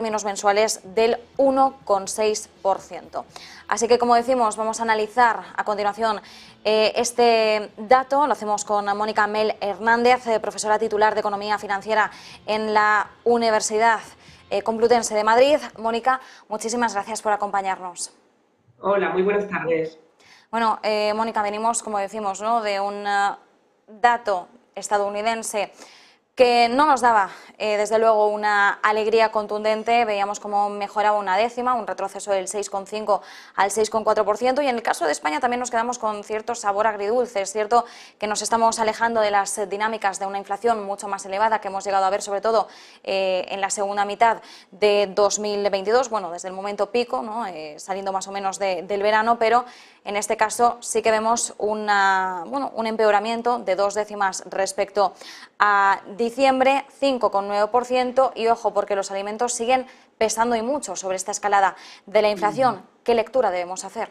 términos mensuales del 1,6%. Así que, como decimos, vamos a analizar a continuación este dato. Lo hacemos con Mónica Mel Hernández, profesora titular de Economía Financiera en la Universidad Complutense de Madrid. Mónica, muchísimas gracias por acompañarnos. Hola, muy buenas tardes. Bueno, Mónica, venimos, como decimos, ¿no?, de un dato estadounidense que no nos daba, desde luego, una alegría contundente. Veíamos cómo mejoraba una décima, un retroceso del 6,5 al 6,4%, y en el caso de España también nos quedamos con cierto sabor agridulce. Es cierto que nos estamos alejando de las dinámicas de una inflación mucho más elevada que hemos llegado a ver, sobre todo en la segunda mitad de 2022, bueno, desde el momento pico, ¿no?, saliendo más o menos del verano, pero en este caso sí que vemos un empeoramiento de 2 décimas respecto a diciembre, 5,9%, y ojo, porque los alimentos siguen pesando y mucho sobre esta escalada de la inflación. ¿Qué lectura debemos hacer?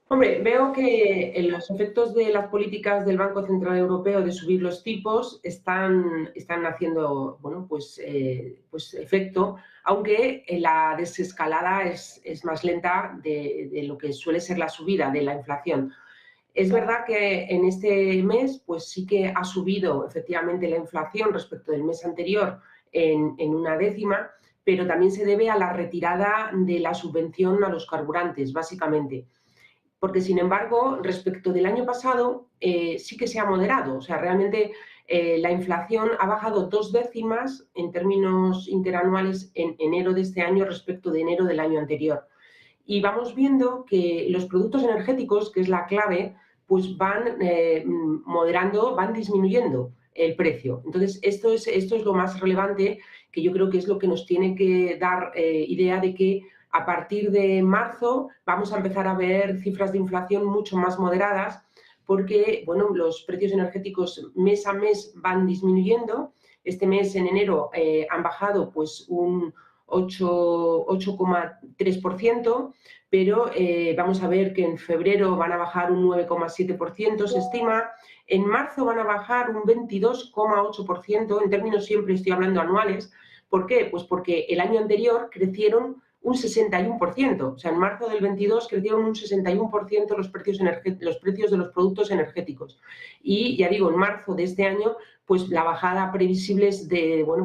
Hombre, veo que los efectos de las políticas del Banco Central Europeo de subir los tipos están haciendo, bueno, pues efecto, aunque la desescalada es más lenta de lo que suele ser la subida de la inflación. Es verdad que en este mes pues sí que ha subido efectivamente la inflación respecto del mes anterior en una décima, pero también se debe a la retirada de la subvención a los carburantes, básicamente. Porque, sin embargo, respecto del año pasado, sí que se ha moderado. O sea, realmente la inflación ha bajado 2 décimas en términos interanuales en enero de este año respecto de enero del año anterior. Y vamos viendo que los productos energéticos, que es la clave, pues van moderando, van disminuyendo el precio. Entonces, esto es lo más relevante, que yo creo que es lo que nos tiene que dar idea de que a partir de marzo vamos a empezar a ver cifras de inflación mucho más moderadas, porque bueno, los precios energéticos mes a mes van disminuyendo. Este mes, en enero, han bajado pues un 8,3%, pero vamos a ver que en febrero van a bajar un 9,7%, se estima. En marzo van a bajar un 22,8%, en términos, siempre estoy hablando anuales. ¿Por qué? Pues porque el año anterior crecieron un 61%. O sea, en marzo del 22 crecieron un 61% los precios de los productos energéticos. Y ya digo, en marzo de este año, pues la bajada previsible es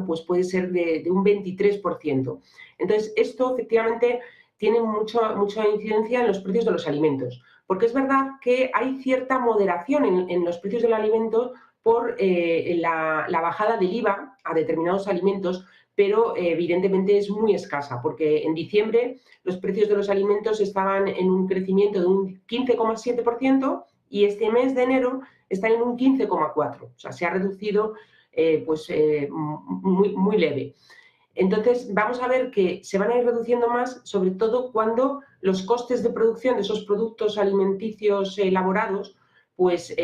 pues puede ser de un 23%. Entonces, esto efectivamente tiene mucha incidencia en los precios de los alimentos, porque es verdad que hay cierta moderación en los precios del alimento por la bajada del IVA a determinados alimentos, pero evidentemente es muy escasa, porque en diciembre los precios de los alimentos estaban en un crecimiento de un 15,7%, y este mes de enero están en un 15,4%. O sea, se ha reducido muy leve. Entonces, vamos a ver que se van a ir reduciendo más, sobre todo cuando los costes de producción de esos productos alimenticios elaborados pues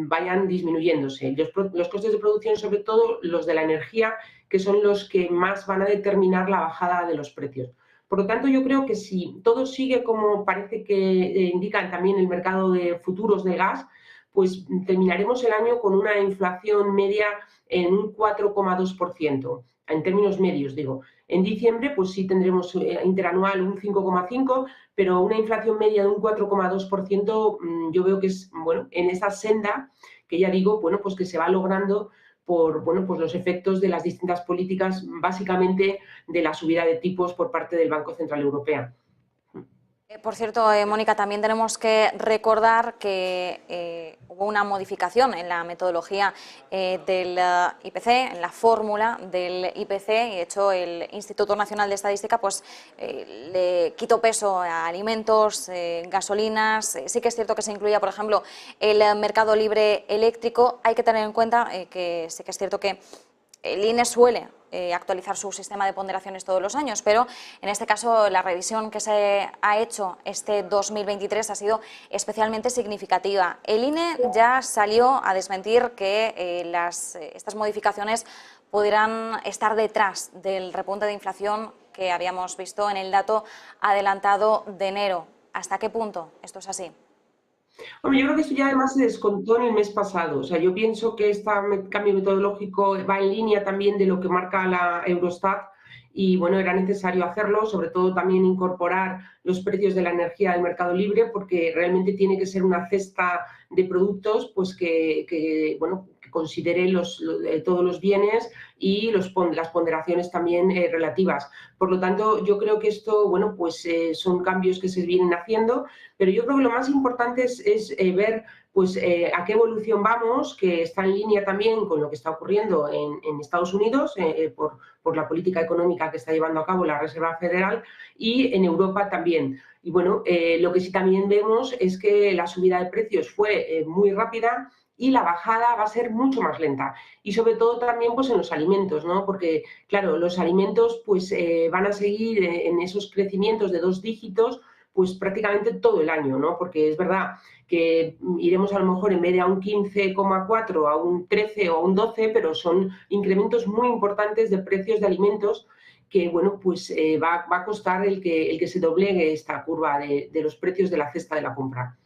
vayan disminuyéndose. Los costes de producción, sobre todo los de la energía, que son los que más van a determinar la bajada de los precios. Por lo tanto, yo creo que si todo sigue como parece que indican también el mercado de futuros del gas, pues terminaremos el año con una inflación media en un 4,2%, en términos medios, digo. En diciembre, pues sí tendremos interanual un 5,5%, pero una inflación media de un 4,2%, yo veo que es, bueno, en esa senda que ya digo, bueno, pues que se va logrando por, bueno, pues los efectos de las distintas políticas, básicamente de la subida de tipos por parte del Banco Central Europeo. Por cierto, Mónica, también tenemos que recordar que hubo una modificación en la metodología del IPC, en la fórmula del IPC, y de hecho el Instituto Nacional de Estadística pues le quitó peso a alimentos, gasolinas. Sí que es cierto que se incluía, por ejemplo, el mercado libre eléctrico. Hay que tener en cuenta que sí que es cierto que el INE suele actualizar su sistema de ponderaciones todos los años, pero en este caso la revisión que se ha hecho este 2023 ha sido especialmente significativa. El INE ya salió a desmentir que estas modificaciones pudieran estar detrás del repunte de inflación que habíamos visto en el dato adelantado de enero. ¿Hasta qué punto esto es así? Hombre, yo creo que esto ya además se descontó en el mes pasado. O sea, yo pienso que este cambio metodológico va en línea también de lo que marca la Eurostat, y bueno, era necesario hacerlo, sobre todo también incorporar los precios de la energía del mercado libre, porque realmente tiene que ser una cesta de productos pues bueno, que considere todos los bienes y las ponderaciones también relativas. Por lo tanto, yo creo que esto, bueno, pues son cambios que se vienen haciendo, pero yo creo que lo más importante es ver pues a qué evolución vamos, que está en línea también con lo que está ocurriendo en Estados Unidos por la política económica que está llevando a cabo la Reserva Federal, y en Europa también. Y bueno, lo que sí también vemos es que la subida de precios fue muy rápida y la bajada va a ser mucho más lenta. Y sobre todo también pues en los alimentos, ¿no? Porque, claro, los alimentos pues van a seguir en esos crecimientos de 2 dígitos pues prácticamente todo el año, ¿no? Porque es verdad que iremos a lo mejor en vez de a un 15,4 a un 13 o a un 12, pero son incrementos muy importantes de precios de alimentos que, bueno, pues va a costar el que se doblegue esta curva de los precios de la cesta de la compra.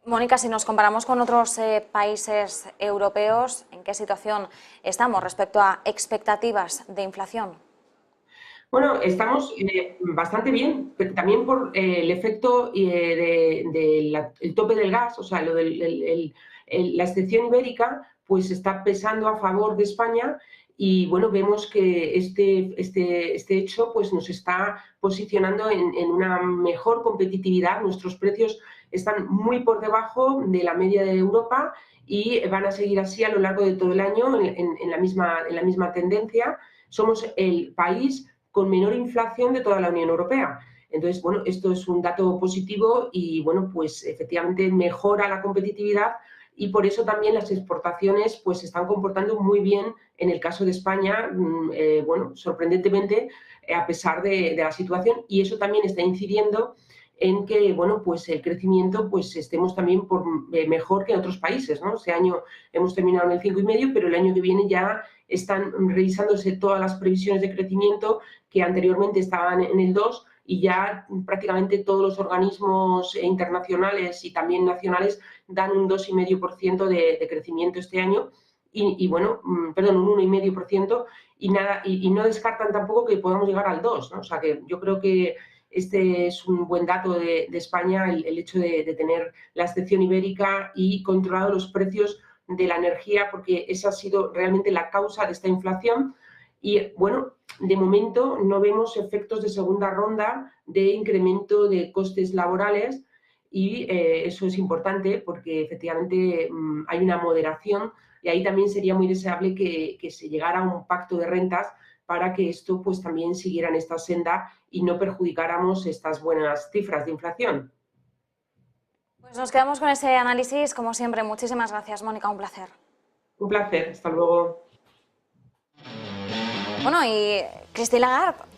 Mónica, si nos comparamos con otros países europeos, ¿en qué situación estamos respecto a expectativas de inflación? Bueno, estamos bastante bien, pero también por el efecto del tope del gas, o sea, la excepción ibérica, pues está pesando a favor de España y, bueno, vemos que este hecho pues nos está posicionando en una mejor competitividad. Nuestros precios están muy por debajo de la media de Europa y van a seguir así a lo largo de todo el año en la misma tendencia. Somos el país con menor inflación de toda la Unión Europea. Entonces, bueno, esto es un dato positivo y, bueno, pues efectivamente mejora la competitividad y por eso también las exportaciones pues se están comportando muy bien en el caso de España, bueno, sorprendentemente, a pesar de la situación, y eso también está incidiendo en que, bueno, pues el crecimiento pues estemos también mejor que en otros países, ¿no? Este año hemos terminado en el 5,5, pero el año que viene ya están revisándose todas las previsiones de crecimiento que anteriormente estaban en el 2 y ya prácticamente todos los organismos internacionales y también nacionales dan un 2,5% de crecimiento este año y bueno, perdón, un 1,5% y no descartan tampoco que podamos llegar al 2, ¿no? O sea que yo creo que este es un buen dato de España, el hecho de tener la excepción ibérica y controlado los precios de la energía, porque esa ha sido realmente la causa de esta inflación. Y bueno, de momento no vemos efectos de segunda ronda de incremento de costes laborales y eso es importante porque efectivamente hay una moderación y ahí también sería muy deseable que se llegara a un pacto de rentas para que esto pues también siguiera en esta senda y no perjudicáramos estas buenas cifras de inflación. Pues nos quedamos con ese análisis, como siempre. Muchísimas gracias, Mónica, un placer. Un placer, hasta luego. Bueno, y Christine Lagarde